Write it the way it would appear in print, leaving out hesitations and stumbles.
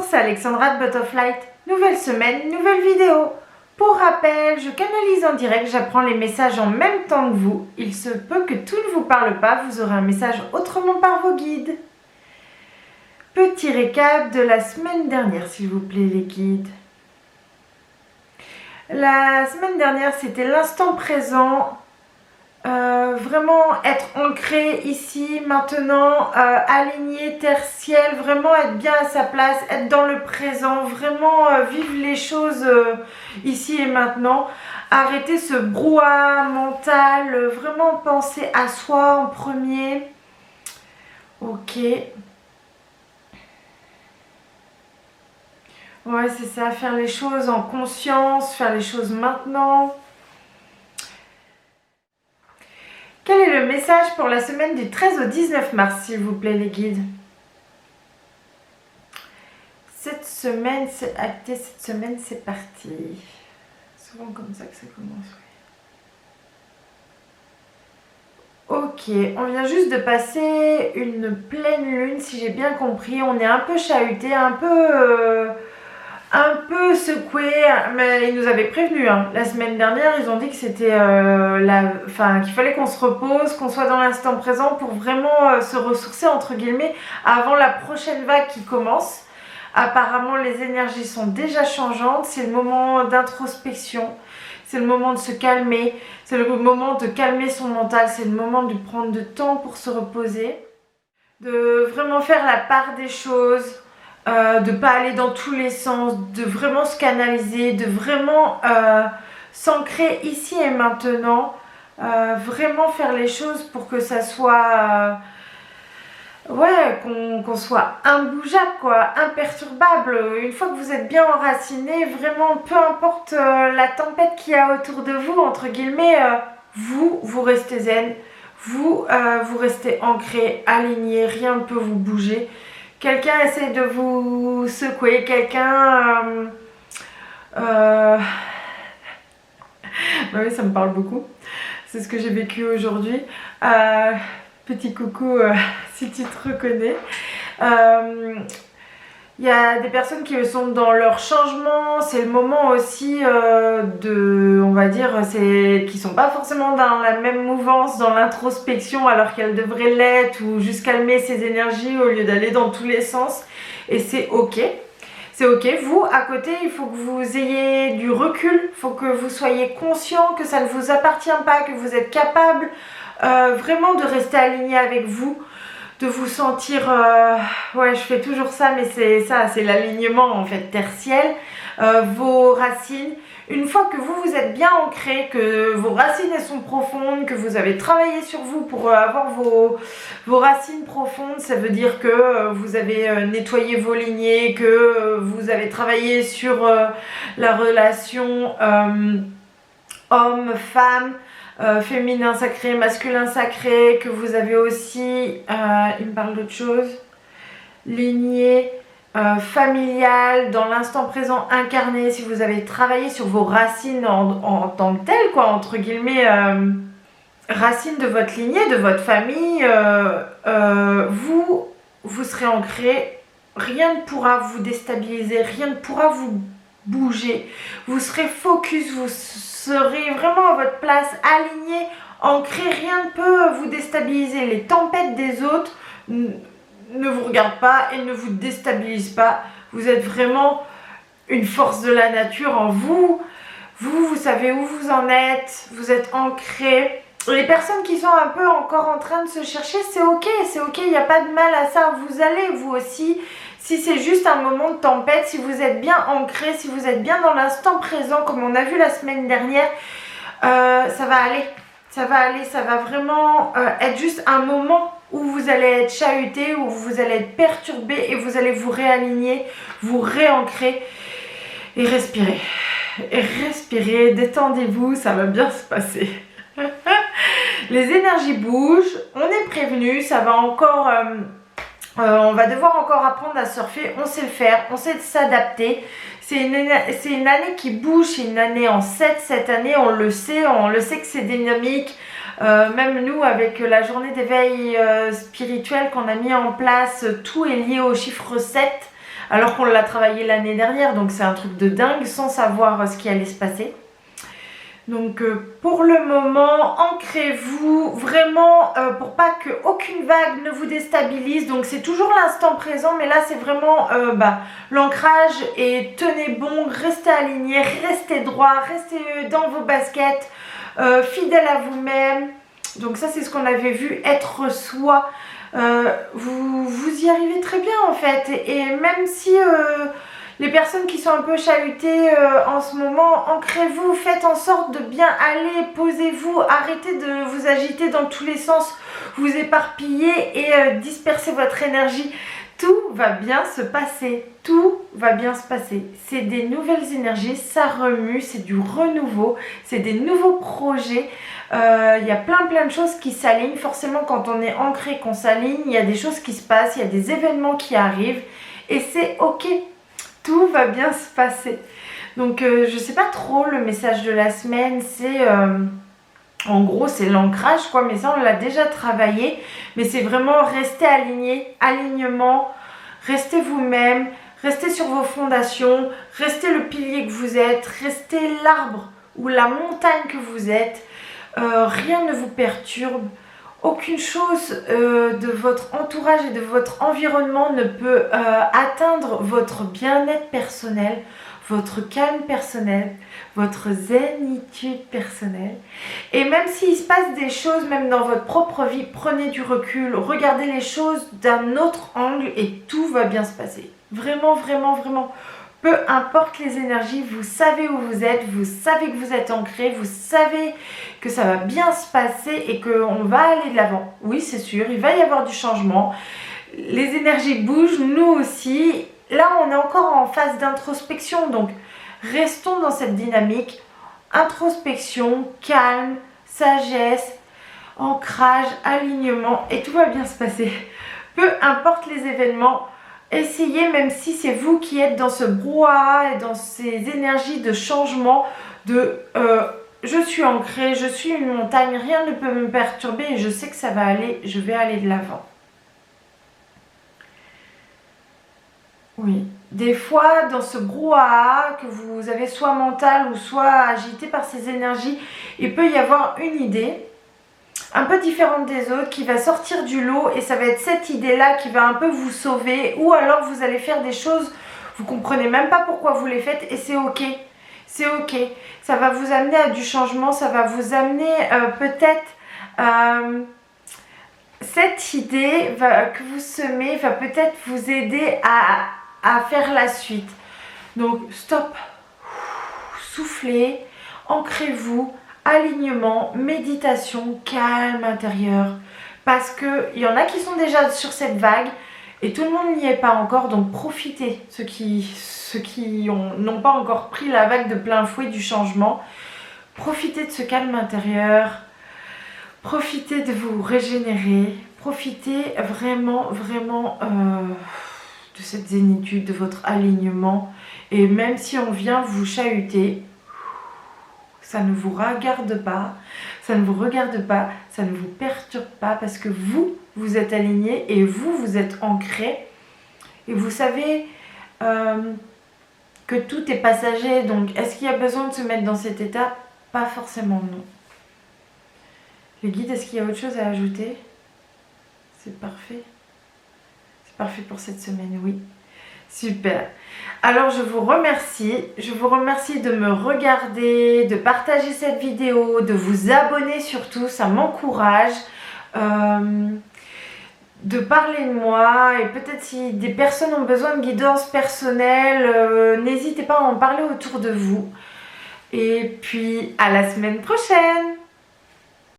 c'est Alexandra de Butterflight. Nouvelle semaine, nouvelle vidéo. Pour rappel, je canalise en direct, j'apprends les messages en même temps que vous. Il se peut que tout ne vous parle pas, vous aurez un message autrement par vos guides. Petit récap de la semaine dernière, s'il vous plaît, les guides. La semaine dernière, c'était l'instant présent. Vraiment être ancré ici, maintenant, aligné, terre-ciel, vraiment être bien à sa place, être dans le présent, vraiment vivre les choses ici et maintenant. Arrêter ce brouhaha mental, vraiment penser à soi en premier. Ok. Ouais, c'est ça, faire les choses en conscience, faire les choses maintenant. Quel est le message pour la semaine du 13 au 19 mars, s'il vous plaît, les guides? Cette semaine, c'est acté, cette semaine, c'est parti. Souvent comme ça que ça commence, oui. Ok, on vient juste de passer une pleine lune, si j'ai bien compris. On est un peu chahuté, un peu secoué, mais ils nous avaient prévenu la semaine dernière. Ils ont dit que c'était qu'il fallait qu'on se repose, qu'on soit dans l'instant présent pour vraiment se ressourcer entre guillemets avant la prochaine vague qui commence. Apparemment les énergies sont déjà changeantes, c'est le moment d'introspection, c'est le moment de se calmer, c'est le moment de calmer son mental, c'est le moment de prendre du temps pour se reposer, de vraiment faire la part des choses. De ne pas aller dans tous les sens, de vraiment se canaliser, de vraiment s'ancrer ici et maintenant, vraiment faire les choses pour que ça soit, qu'on soit imbougeable, quoi, imperturbable. Une fois que vous êtes bien enraciné, vraiment, peu importe la tempête qu'il y a autour de vous, entre guillemets, vous restez zen, vous restez ancré, aligné, rien ne peut vous bouger. Quelqu'un essaie de vous secouer, quelqu'un... oui, ça me parle beaucoup. C'est ce que j'ai vécu aujourd'hui. Petit coucou si tu te reconnais. Il y a des personnes qui sont dans leur changement, c'est le moment aussi on va dire, qui sont pas forcément dans la même mouvance, dans l'introspection alors qu'elles devraient l'être, ou juste calmer ses énergies au lieu d'aller dans tous les sens. Et c'est ok. C'est ok. Vous, à côté, il faut que vous ayez du recul, il faut que vous soyez conscient que ça ne vous appartient pas, que vous êtes capable vraiment de rester aligné avec vous. De vous sentir, je fais toujours ça, mais c'est ça, c'est l'alignement en fait, terre-ciel, vos racines. Une fois que vous êtes bien ancré, que vos racines elles sont profondes, que vous avez travaillé sur vous pour avoir vos racines profondes, ça veut dire que vous avez nettoyé vos lignées, que vous avez travaillé sur la relation homme-femme, féminin sacré, masculin sacré, que vous avez aussi, il me parle d'autre chose, lignée, familiale, dans l'instant présent incarné, si vous avez travaillé sur vos racines en tant que telles, quoi, entre guillemets, racines de votre lignée, de votre famille, vous serez ancré, rien ne pourra vous déstabiliser, rien ne pourra vous bouger, vous serez focus, vous serez vraiment à votre place, aligné, ancré, rien ne peut vous déstabiliser. Les tempêtes des autres ne vous regardent pas et ne vous déstabilisent pas. Vous êtes vraiment une force de la nature en vous. Vous savez où vous en êtes, vous êtes ancré. Les personnes qui sont un peu encore en train de se chercher, c'est ok, il n'y a pas de mal à ça. Vous allez, vous aussi, si c'est juste un moment de tempête, si vous êtes bien ancré, si vous êtes bien dans l'instant présent, comme on a vu la semaine dernière, ça va aller. Ça va vraiment être juste un moment où vous allez être chahuté, où vous allez être perturbé et vous allez vous réaligner, vous réancrer et respirer. Et respirez, détendez-vous, ça va bien se passer. Les énergies bougent, on est prévenu, ça va encore, on va devoir encore apprendre à surfer, on sait le faire, on sait s'adapter. C'est une année qui bouge, c'est une année en 7, cette année on le sait que c'est dynamique. Même nous avec la journée d'éveil spirituel qu'on a mis en place, tout est lié au chiffre 7. alors qu'on l'a travaillé l'année dernière, donc c'est un truc de dingue sans savoir ce qui allait se passer. Donc pour le moment, ancrez-vous vraiment pour pas qu'aucune vague ne vous déstabilise. Donc c'est toujours l'instant présent, mais là c'est vraiment l'ancrage, et tenez bon, restez alignés, restez droit, restez dans vos baskets, fidèle à vous-même. Donc ça c'est ce qu'on avait vu, être soi. Vous y arrivez très bien en fait, et même si les personnes qui sont un peu chahutées en ce moment, ancrez-vous, faites en sorte de bien aller, posez-vous, arrêtez de vous agiter dans tous les sens, vous éparpiller et disperser votre énergie. Tout va bien se passer, tout va bien se passer. C'est des nouvelles énergies, ça remue, c'est du renouveau, c'est des nouveaux projets. Il y a plein de choses qui s'alignent. Forcément, quand on est ancré, qu'on s'aligne, il y a des choses qui se passent, il y a des événements qui arrivent et c'est ok. Tout va bien se passer. Donc je sais pas trop, le message de la semaine, c'est en gros c'est l'ancrage quoi, mais ça on l'a déjà travaillé, mais c'est vraiment rester aligné, alignement, restez vous-même, restez sur vos fondations, restez le pilier que vous êtes, restez l'arbre ou la montagne que vous êtes. Rien ne vous perturbe. Aucune chose de votre entourage et de votre environnement ne peut atteindre votre bien-être personnel, votre calme personnel, votre zénitude personnelle. Et même s'il se passe des choses, même dans votre propre vie, prenez du recul, regardez les choses d'un autre angle et tout va bien se passer. Vraiment, vraiment, vraiment. Peu importe les énergies, vous savez où vous êtes ancré, vous savez que ça va bien se passer et qu'on va aller de l'avant. Oui, c'est sûr, il va y avoir du changement. Les énergies bougent, nous aussi. Là, on est encore en phase d'introspection, donc restons dans cette dynamique. Introspection, calme, sagesse, ancrage, alignement et tout va bien se passer. Peu importe les événements, essayez, même si c'est vous qui êtes dans ce brouhaha et dans ces énergies de changement, de je suis ancrée, je suis une montagne, rien ne peut me perturber et je sais que ça va aller, je vais aller de l'avant. Oui, des fois dans ce brouhaha que vous avez soit mental ou soit agité par ces énergies, il peut y avoir une idée un peu différente des autres qui va sortir du lot et ça va être cette idée-là qui va un peu vous sauver, ou alors vous allez faire des choses, vous comprenez même pas pourquoi vous les faites et c'est ok. C'est ok. Ça va vous amener à du changement, ça va vous amener peut-être... cette idée que vous semez va peut-être vous aider à faire la suite. Donc stop, soufflez, ancrez-vous, alignement, méditation, calme intérieur. Parce qu'il y en a qui sont déjà sur cette vague et tout le monde n'y est pas encore. Donc profitez, ceux qui n'ont pas encore pris la vague de plein fouet du changement. Profitez de ce calme intérieur. Profitez de vous régénérer. Profitez vraiment, vraiment de cette zénitude, de votre alignement. Et même si on vient vous chahuter, ça ne vous regarde pas, ça ne vous regarde pas, ça ne vous perturbe pas parce que vous êtes aligné et vous êtes ancré. Et vous savez que tout est passager. Donc, est-ce qu'il y a besoin de se mettre dans cet état? Pas forcément, non. Le guide, est-ce qu'il y a autre chose à ajouter? C'est parfait. C'est parfait pour cette semaine, oui. Super. Alors je vous remercie de me regarder, de partager cette vidéo, de vous abonner surtout, ça m'encourage, de parler de moi et peut-être si des personnes ont besoin de guidance personnelle, n'hésitez pas à en parler autour de vous. Et puis à la semaine prochaine.